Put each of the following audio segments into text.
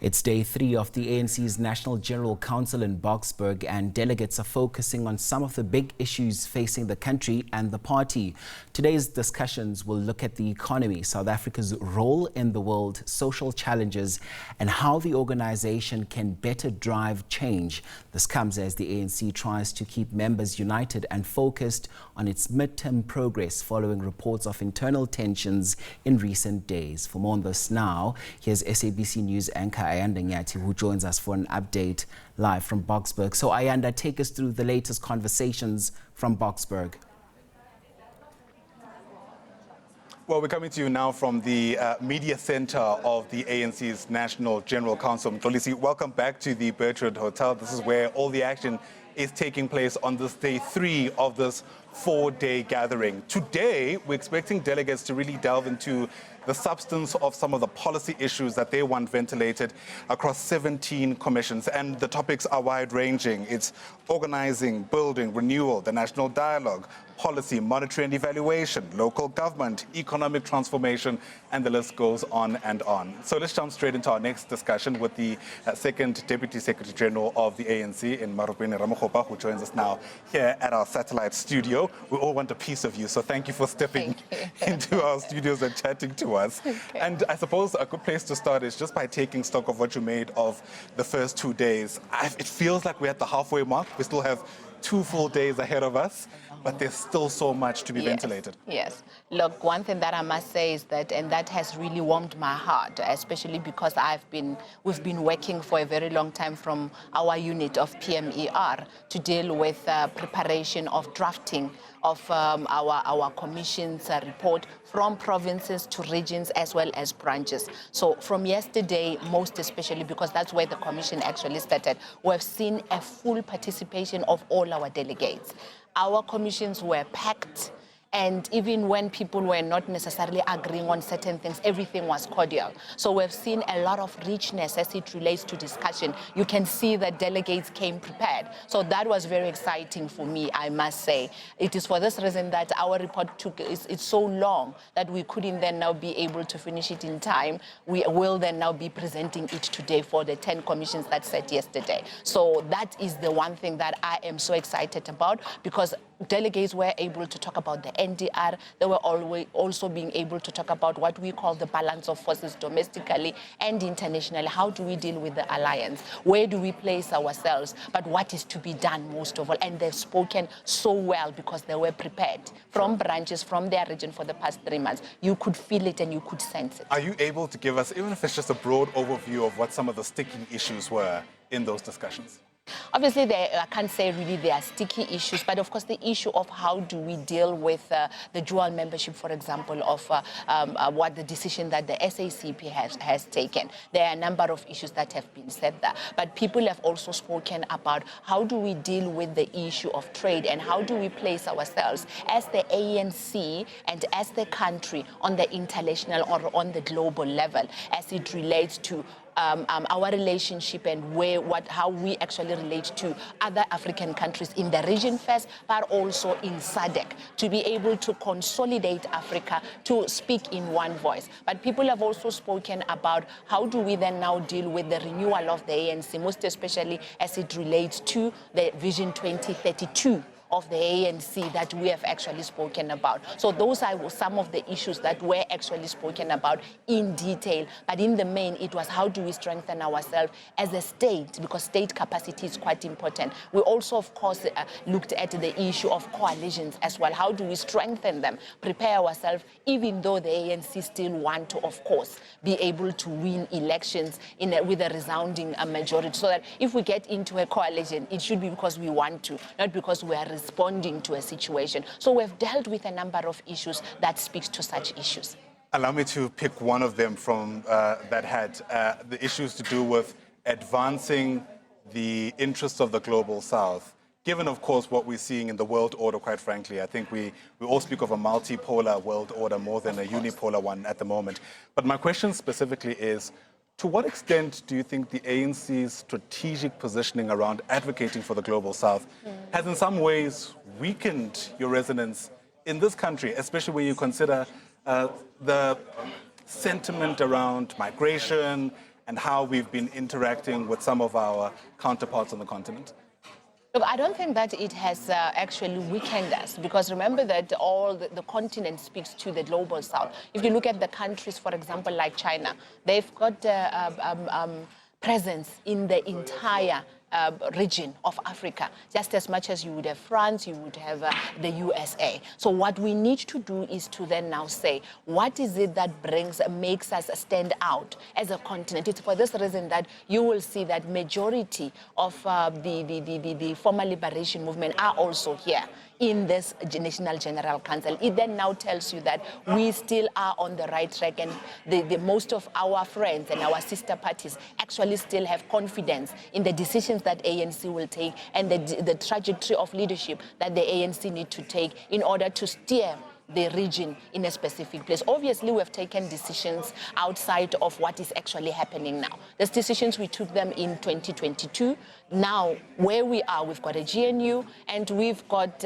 It's day 3 of the ANC's National General Council in Boksburg, and delegates are focusing on some of the big issues facing the country and the party. Today's discussions will look at the economy, South Africa's role in the world, social challenges, and how the organization can better drive change. This comes as the ANC tries to keep members united and focused on its midterm progress following reports of internal tensions in recent days. For more on this now, here's SABC News anchor Ayanda Nyathi, who joins us for an update live from Boksburg. So Ayanda, take us through the latest conversations from Boksburg. Well, we're coming to you now from the media center of the ANC's National General Council. Mxolisi, welcome back to the Bertrand Hotel. This is where all the action is taking place on this day 3 of this 4-day gathering. Today, we're expecting delegates to really delve into the substance of some of the policy issues that they want ventilated across 17 commissions. And the topics are wide-ranging. It's organizing, building, renewal, the national dialogue, policy, monetary and evaluation, local government, economic transformation, and the list goes on and on. So let's jump straight into our next discussion with the second Deputy Secretary General of the ANC in Maropene Ramokgopa, who joins us now here at our satellite studio. We all want a piece of you, so thank you for stepping into our studios and chatting to us. Okay. And I suppose a good place to start is just by taking stock of what you made of the first 2 days. It feels like we're at the halfway mark. We still have 2 full days ahead of us, but there's still so much to be ventilated. Yes. Look, one thing that I must say is that, and that has really warmed my heart, especially because we've been working for a very long time from our unit of PMER to deal with preparation of drafting of our commission's report from provinces to regions as well as branches. So from yesterday, most especially because that's where the commission actually started, we've seen a full participation of all our delegates. Our commissions were packed, and even when people were not necessarily agreeing on certain things, everything was cordial. So we've seen a lot of richness as it relates to discussion. You can see that delegates came prepared. So that was very exciting for me, I must say. It is for this reason that our report it's so long that we couldn't then now be able to finish it in time. We will then now be presenting it today for the 10 commissions that set yesterday. So that is the one thing that I am so excited about, because delegates were able to talk about the NDR. They were always also being able to talk about what we call the balance of forces domestically and internationally. How do we deal with the alliance? Where do we place ourselves? But what is to be done most of all? And they've spoken so well because they were prepared from branches, from their region for the past 3 months. You could feel it and you could sense it. Are you able to give us, even if it's just a broad overview of what some of the sticking issues were in those discussions? Obviously, I can't say really there are sticky issues, but of course the issue of how do we deal with the dual membership, for example, of what the decision that the SABC has taken. There are a number of issues that have been said there, but people have also spoken about how do we deal with the issue of trade and how do we place ourselves as the ANC and as the country on the international or on the global level as it relates to our relationship and how we actually relate to other African countries in the region first, but also in SADC, to be able to consolidate Africa, to speak in one voice. But people have also spoken about how do we then now deal with the renewal of the ANC, most especially as it relates to the Vision 2032 of the ANC that we have actually spoken about. So those are some of the issues that were actually spoken about in detail. But in the main, it was how do we strengthen ourselves as a state, because state capacity is quite important. We also, of course, looked at the issue of coalitions as well. How do we strengthen them, prepare ourselves, even though the ANC still want to, of course, be able to win elections with a resounding majority, so that if we get into a coalition, it should be because we want to, not because we are responding to a situation. So we've dealt with a number of issues that speaks to such issues. Allow me to pick one of them from that had the issues to do with advancing the interests of the global South. Given, of course, what we're seeing in the world order, quite frankly, I think we all speak of a multipolar world order more than a unipolar one at the moment. But my question specifically is, to what extent do you think the ANC's strategic positioning around advocating for the global South has in some ways weakened your resonance in this country, especially when you consider the sentiment around migration and how we've been interacting with some of our counterparts on the continent? Look, I don't think that it has actually weakened us, because remember that all the continent speaks to the global south. If you look at the countries, for example, like China, they've got presence in the entire region of Africa, just as much as you would have France, you would have the USA. So what we need to do is to then now say, what is it that makes us stand out as a continent? It's for this reason that you will see that majority of the former liberation movement are also here in this National General Council. It then now tells you that we still are on the right track, and the most of our friends and our sister parties actually still have confidence in the decisions that ANC will take and the trajectory of leadership that the ANC need to take in order to steer the region in a specific place. Obviously, we have taken decisions outside of what is actually happening now. Those decisions, we took them in 2022. Now, where we are, we've got a GNU, and we've got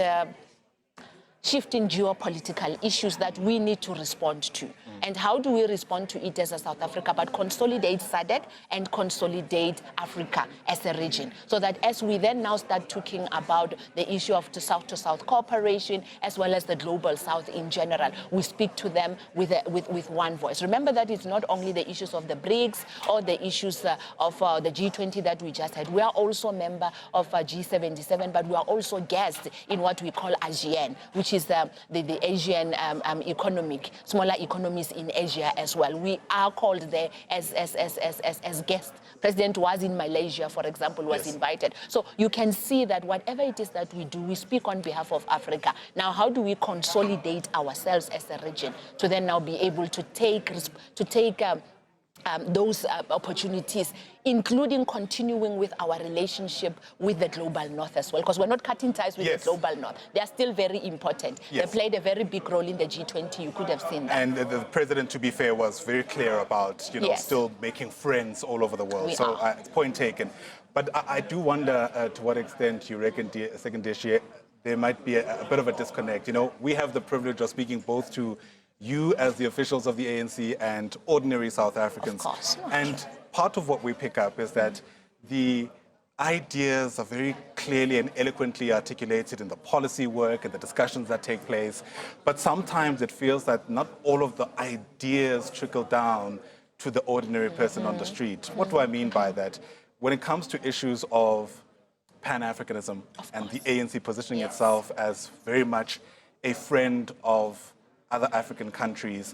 shifting geopolitical issues that we need to respond to. And how do we respond to it as a South Africa? But consolidate SADC and consolidate Africa as a region. So that as we then now start talking about the issue of the South-to-South cooperation, as well as the global South in general, we speak to them with one voice. Remember that it's not only the issues of the BRICS or the issues of the G20 that we just had. We are also a member of G77, but we are also guests in what we call ASEAN, which is the Asian smaller economies in Asia as well. We are called there as guests. President was in Malaysia, for example, was invited. So you can see that whatever it is that we do, we speak on behalf of Africa. Now, how do we consolidate ourselves as a region to then now be able to take those opportunities, including continuing with our relationship with the global north as well, because we're not cutting ties with the global north. They are still very important. They played a very big role in the G20. You could have seen that. And the president, to be fair, was very clear about, still making friends all over the world. So point taken. But I do wonder to what extent you reckon, Second Dishi, there might be a bit of a disconnect. We have the privilege of speaking both to you as the officials of the ANC and ordinary South Africans. Of course. And part of what we pick up is that the ideas are very clearly and eloquently articulated in the policy work and the discussions that take place. But sometimes it feels that not all of the ideas trickle down to the ordinary person on the street. What do I mean by that? When it comes to issues of Pan-Africanism and the ANC positioning itself as very much a friend of other African countries,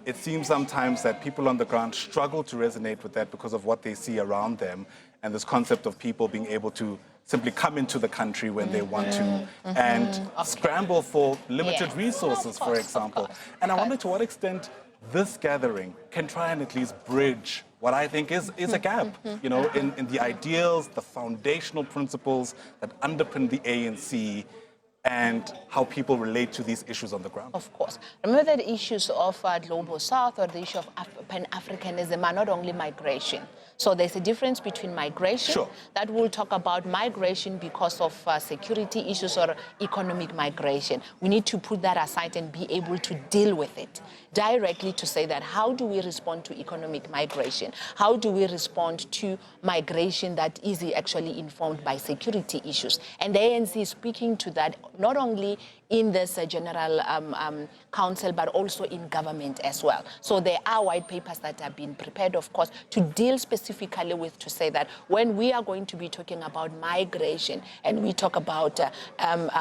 it seems sometimes that people on the ground struggle to resonate with that because of what they see around them, and this concept of people being able to simply come into the country when they want to and scramble for limited resources, for example. And I wonder to what extent this gathering can try and at least bridge what I think is a gap, in the ideals, the foundational principles that underpin the ANC and how people relate to these issues on the ground. Of course. Remember that issues of Global South or the issue of Pan-Africanism are not only migration. So there's a difference between migration, that will talk about migration because of security issues or economic migration. We need to put that aside and be able to deal with it directly, to say that how do we respond to economic migration? How do we respond to migration that is actually informed by security issues? And the ANC is speaking to that not only in this General Council, but also in government as well. So there are white papers that have been prepared, of course, to deal specifically with, to say that when we are going to be talking about migration and we talk about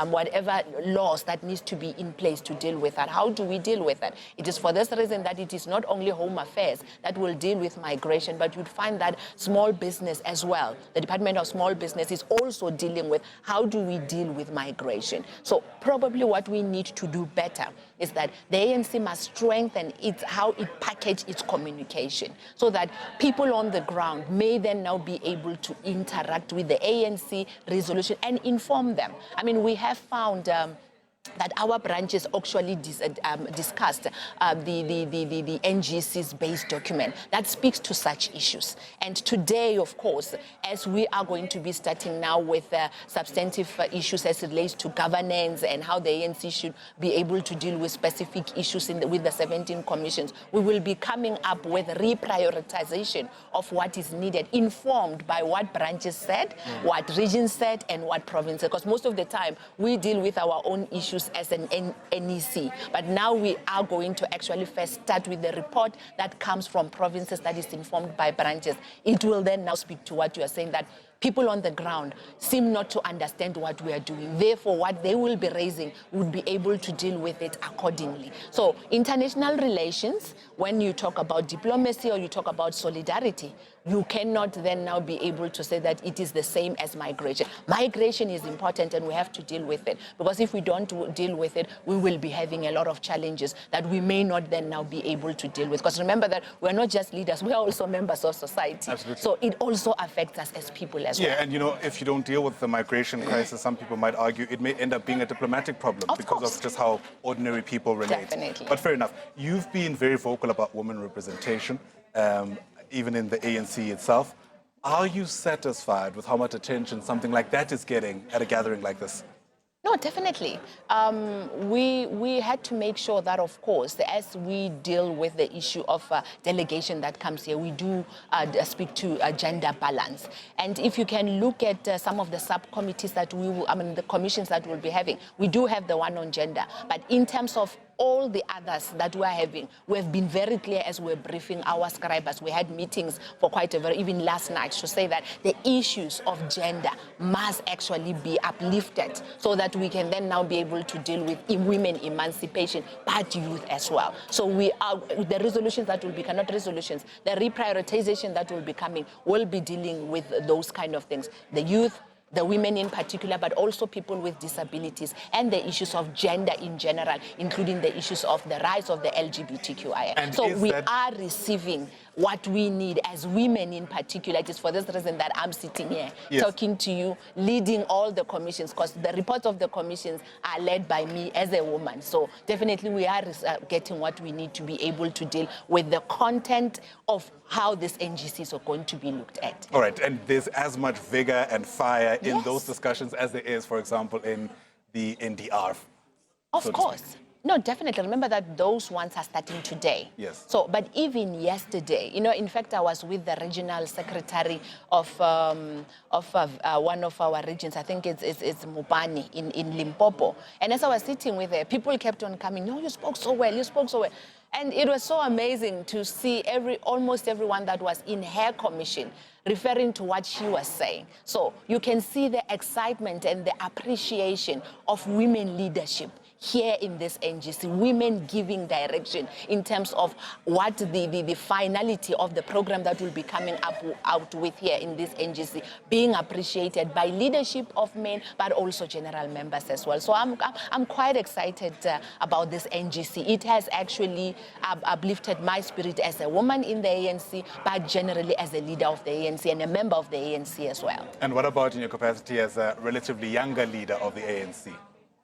whatever laws that needs to be in place to deal with that, how do we deal with that? It is for this reason that it is not only Home Affairs that will deal with migration, but you'd find that small business as well. The Department of Small Business is also dealing with how do we deal with migration. So probably what we need to do better is that the ANC must strengthen how it packages its communication, so that people on the ground may then now be able to interact with the ANC resolution and inform them. I mean, we have found that our branches actually discussed the NGC's base document that speaks to such issues. And today, of course, as we are going to be starting now with substantive issues as it relates to governance and how the ANC should be able to deal with specific issues with the 17 commissions, we will be coming up with reprioritization of what is needed, informed by what branches said, what regions said, and what provinces. Because most of the time, we deal with our own issues as an NEC. But now we are going to actually first start with the report that comes from provinces that is informed by branches. It will then now speak to what you are saying, that people on the ground seem not to understand what we are doing. Therefore, what they will be raising would be able to deal with it accordingly. So international relations, when you talk about diplomacy or you talk about solidarity, you cannot then now be able to say that it is the same as migration. Migration is important and we have to deal with it, because if we don't deal with it, we will be having a lot of challenges that we may not then now be able to deal with. Because remember that we're not just leaders, we are also members of society. Absolutely. So it also affects us as people as well. Yeah, and you know, if you don't deal with the migration crisis, some people might argue it may end up being a diplomatic problem because of just how ordinary people relate. Definitely. But fair enough. You've been very vocal about women representation, even in the ANC itself. Are you satisfied with how much attention something like that is getting at a gathering like this? No, definitely. We had to make sure that, of course, as we deal with the issue of delegation that comes here, we do speak to gender balance. And if you can look at some of the subcommittees that the commissions that we'll be having, we do have the one on gender. But in terms of all the others that we're having, we have been very clear as we're briefing our scribers. We had meetings for quite a very, even last night, to say that the issues of gender must actually be uplifted so that we can then now be able to deal with women emancipation, but youth as well. So we are, the resolutions that will be, not resolutions, the reprioritization that will be coming will be dealing with those kind of things. The youth, the women in particular, but also people with disabilities, and the issues of gender in general, including the issues of the rights of the LGBTQIA. And so we are receiving what we need as women in particular. It is for this reason that I'm sitting here talking to you, leading all the commissions, because the reports of the commissions are led by me as a woman. So definitely we are getting what we need to be able to deal with the content of how these NGCs are going to be looked at. All right, and there's as much vigor and fire in those discussions as there is, for example, in the NDR. Of course. No, definitely. Remember that those ones are starting today. Yes. So, but even yesterday, you know, in fact, I was with the regional secretary of one of our regions. I think it's Mopani in Limpopo. And as I was sitting with her, people kept on coming. No, you spoke so well. You spoke so well. And it was so amazing to see almost everyone that was in her commission referring to what she was saying. So you can see the excitement and the appreciation of women leadership here in this NGC, women giving direction in terms of what the finality of the program that will be coming out with here in this NGC, being appreciated by leadership of men, but also general members as well. So I'm quite excited about this NGC. It has actually uplifted my spirit as a woman in the ANC, but generally as a leader of the ANC and a member of the ANC as well. And what about in your capacity as a relatively younger leader of the ANC?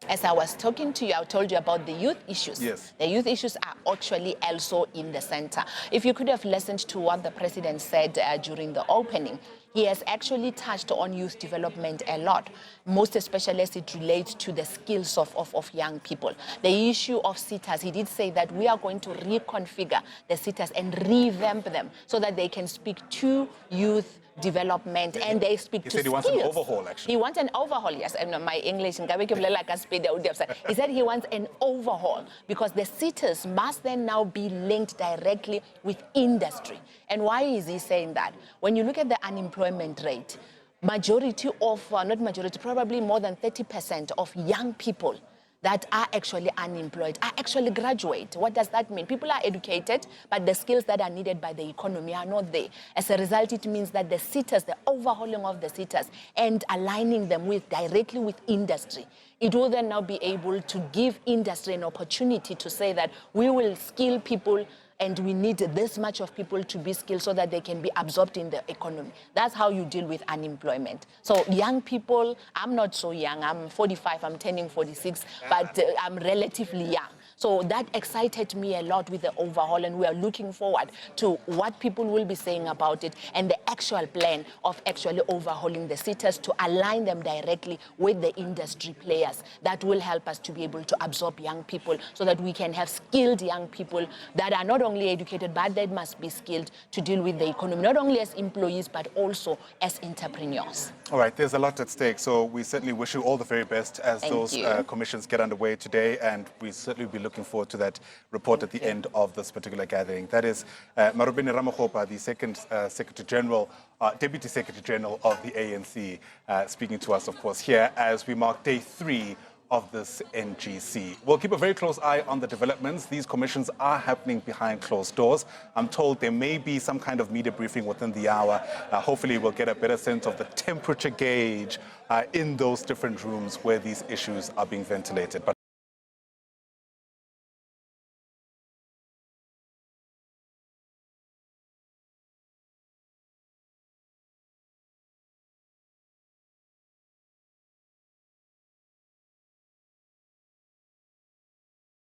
As I was talking to you, I told you about the youth issues. Yes. The youth issues are actually also in the center. If you could have listened to what the president said during the opening, he has actually touched on youth development a lot, most especially as it relates to the skills of young people. The issue of sitters, he did say that we are going to reconfigure the sitters and revamp them so that they can speak to youth development and they speak to skills. He said he wants an overhaul, actually. He wants an overhaul, yes. And my English, he said he wants an overhaul because the sitters must then now be linked directly with industry. And why is he saying that? When you look at the unemployment rate, majority of, not majority, probably more than 30% of young people that are actually unemployed are actually graduate. What does that mean? People are educated, but the skills that are needed by the economy are not there. As a result, it means that the sitters, the overhauling of the sitters and aligning them directly with industry, it will then now be able to give industry an opportunity to say that we will skill people and we need this much of people to be skilled so that they can be absorbed in the economy. That's how you deal with unemployment. So young people, I'm not so young, I'm 45, I'm turning 46, but I'm relatively young. So that excited me a lot with the overhaul, and we are looking forward to what people will be saying about it and the actual plan of actually overhauling the sectors to align them directly with the industry players. That will help us to be able to absorb young people so that we can have skilled young people that are not only educated, but they must be skilled to deal with the economy, not only as employees, but also as entrepreneurs. All right, there's a lot at stake, so we certainly wish you all the very best as those commissions get underway today, and we certainly be looking forward to that report at the end of this particular gathering. That is Maropene Ramokgopa, the second Secretary General, Deputy Secretary General of the ANC, speaking to us, of course, here as we mark day 3 of this NGC. We'll keep a very close eye on the developments. These commissions are happening behind closed doors. I'm told there may be some kind of media briefing within the hour. Hopefully we'll get a better sense of the temperature gauge in those different rooms where these issues are being ventilated. But